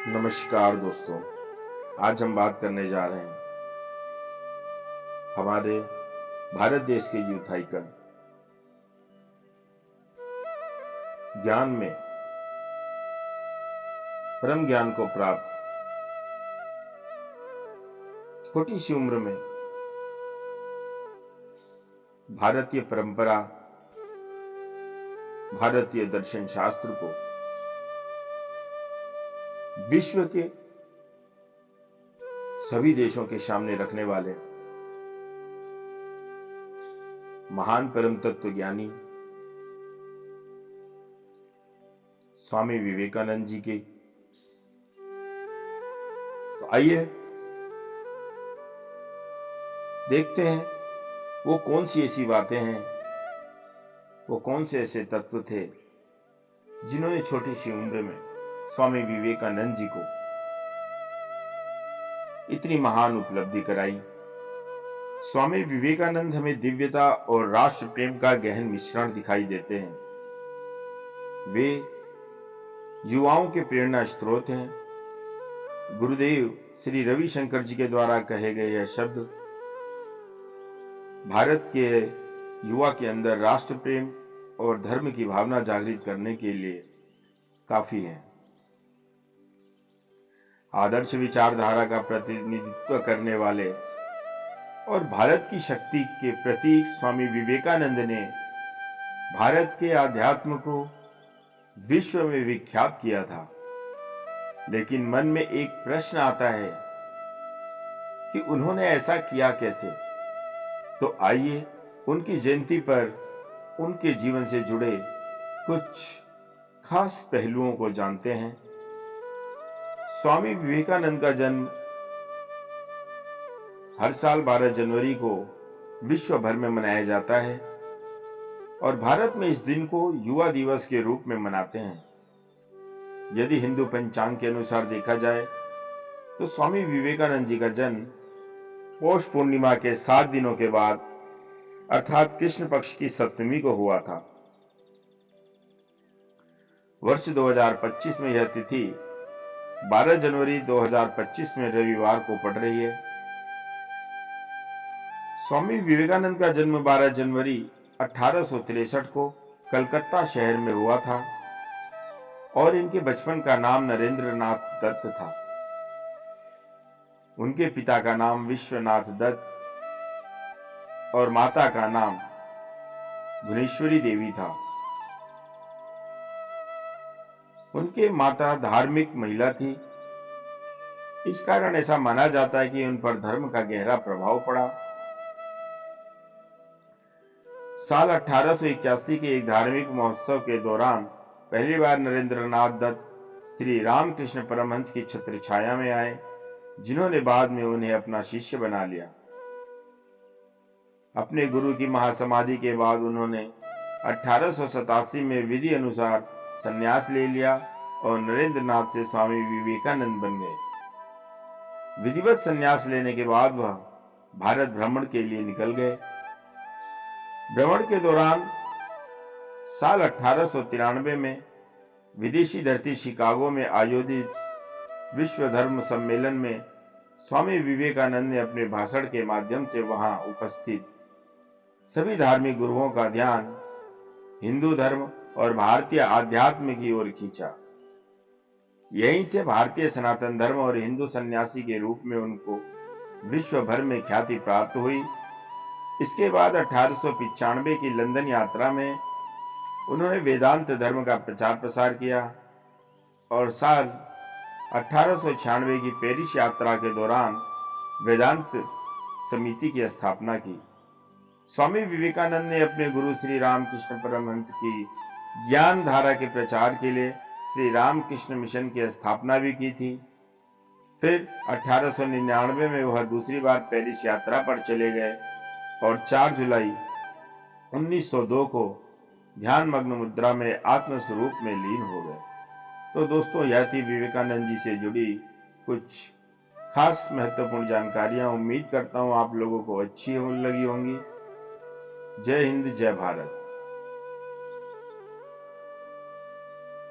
नमस्कार दोस्तों। आज हम बात करने जा रहे हैं हमारे भारत देश के यूथ आइकन ज्ञान में परम ज्ञान को प्राप्त छोटी सी उम्र में भारतीय परंपरा, भारतीय दर्शन शास्त्र को विश्व के सभी देशों के सामने रखने वाले महान परम तत्व ज्ञानी स्वामी विवेकानंद जी के। तो आइए देखते हैं वो कौन सी ऐसी बातें हैं, वो कौन से ऐसे तत्व थे जिन्होंने छोटी सी उम्र में स्वामी विवेकानंद जी को इतनी महान उपलब्धि कराई। स्वामी विवेकानंद हमें दिव्यता और राष्ट्र प्रेम का गहन मिश्रण दिखाई देते हैं। वे युवाओं के प्रेरणा स्रोत हैं। गुरुदेव श्री रविशंकर जी के द्वारा कहे गए यह शब्द भारत के युवा के अंदर राष्ट्र प्रेम और धर्म की भावना जागृत करने के लिए काफी है। आदर्श विचारधारा का प्रतिनिधित्व करने वाले और भारत की शक्ति के प्रतीक स्वामी विवेकानंद ने भारत के आध्यात्म को विश्व में विख्यात किया था। लेकिन मन में एक प्रश्न आता है कि उन्होंने ऐसा किया कैसे। तो आइए उनकी जयंती पर उनके जीवन से जुड़े कुछ खास पहलुओं को जानते हैं। स्वामी विवेकानंद का जन्म हर साल 12 जनवरी को विश्व भर में मनाया जाता है और भारत में इस दिन को युवा दिवस के रूप में मनाते हैं। यदि हिंदू पंचांग के अनुसार देखा जाए तो स्वामी विवेकानंद जी का जन्म पौष पूर्णिमा के 7 दिनों के बाद अर्थात कृष्ण पक्ष की सप्तमी को हुआ था। वर्ष 2025 में यह तिथि 12 जनवरी 2025 में रविवार को पड़ रही है। स्वामी विवेकानंद का जन्म 12 जनवरी 1863 को कलकत्ता शहर में हुआ था और इनके बचपन का नाम नरेंद्र नाथ दत्त था। उनके पिता का नाम विश्वनाथ दत्त और माता का नाम भुवनेश्वरी देवी था। उनके माता धार्मिक महिला थी। इस कारण ऐसा माना जाता है कि उन पर धर्म का गहरा प्रभाव पड़ा। साल 1881 के एक धार्मिक महोत्सव के दौरान पहली बार नरेंद्रनाथ दत्त श्री रामकृष्ण परमहंस की छत्र छाया में आए, जिन्होंने बाद में उन्हें अपना शिष्य बना लिया। अपने गुरु की महासमाधि के बाद उन्होंने 1887 में विधि अनुसार संन्यास ले लिया और नरेंद्रनाथ से स्वामी विवेकानंद बन गए। विधिवत संन्यास लेने के बाद वह भारत भ्रमण के लिए निकल गए। भ्रमण के दौरान साल 1893 में विदेशी धरती शिकागो में आयोजित विश्व धर्म सम्मेलन में स्वामी विवेकानंद ने अपने भाषण के माध्यम से वहां उपस्थित सभी धार्मिक गुरुओं का ध्यान हिंदू धर्म और भारतीय आध्यात्म की ओर खींचा। यहीं से भारतीय सनातन धर्म और हिंदू सन्यासी के रूप में उनको विश्व भर में ख्याति प्राप्त हुई। इसके बाद 1895 की लंदन यात्रा में उन्होंने वेदांत धर्म का प्रचार प्रसार किया और साल 1896 की पेरिस यात्रा के दौरान वेदांत समिति की स्थापना की। स्वामी विवेकानंद ने अपने गुरु श्री रामकृष्ण परमहंस की ज्ञान धारा के प्रचार के लिए श्री रामकृष्ण मिशन की स्थापना भी की थी। फिर 1899 में वह दूसरी बार पेरिस यात्रा पर चले गए और 4 जुलाई 1902 को ध्यान मग्न मुद्रा में आत्म स्वरूप में लीन हो गए। तो दोस्तों, यह थी विवेकानंद जी से जुड़ी कुछ खास महत्वपूर्ण जानकारियां। उम्मीद करता हूं आप लोगों को अच्छी लगी होंगी। जय हिंद, जय भारत।